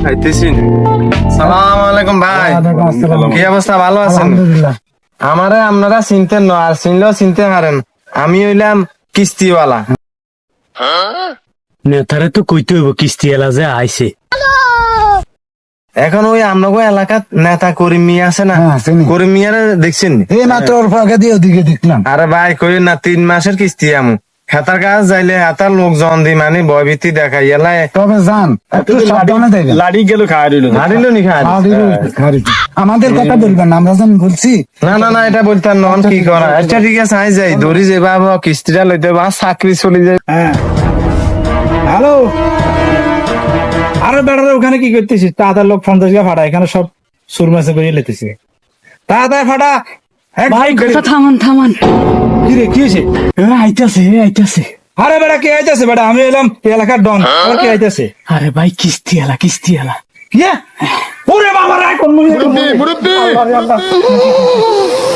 খাইতেছি। সালাম আলাইকুম ভাই, কি অবস্থা, ভালো আছেন? আমারে আপনারা চিনতেন না, আর চিনলেও চিনতে পারেন, আমি হইলাম কিস্তিওয়ালা। নেতারে তো কইতে হইব কিস্তি এলা যে আইছে। এখন ওই আপনাকে এলাকার নেতা করিম মিয়া আছে না, করিম মিয়ারে দেখছেন? এই মাত্র ওর ফাঁকা দিয়ে ওদিকে দেখলাম। আরে ভাই কই না, 3 মাসের কিস্তি আমু। খাতার কাজ যাইলে হাতার লোকজন দি মানে ভয়ভীতি দেখাই এলাই। তবে যান একটু সাবধানে যাইবেন। লাড়ি গেল খাওয়া দিল হারিল নি খাই। আমাদের কথা বলবেন না, আমরা যেন বলছি। না না না, এটা বলতেন নন, কি করা। আচ্ছা ঠিক আছে, আই যাই ধরি যে বাবা কিস্তিটা লইতে বা চাকরি চলে যায়। হ্যালো, আরে বেড়ারে ওখানে কি করতেছিস? তাড়াতাড়ি লোক 50 টাকা ফাটা, এখানে সব সুরমাসে করে লেতেছে। তাড়াতাড়ি ফাটা। ভাই কথা থামান থামান। কি রে, কি হয়েছে? আইতাছে। আরে বেড়া কে আইতেছে? বেড়া আমি এলাম এই এলাকার ডন, আর কে আইতেছে? আরে ভাই কিস্তি এলা। কি? ওরে বাবা রে, কোন মুরব্বি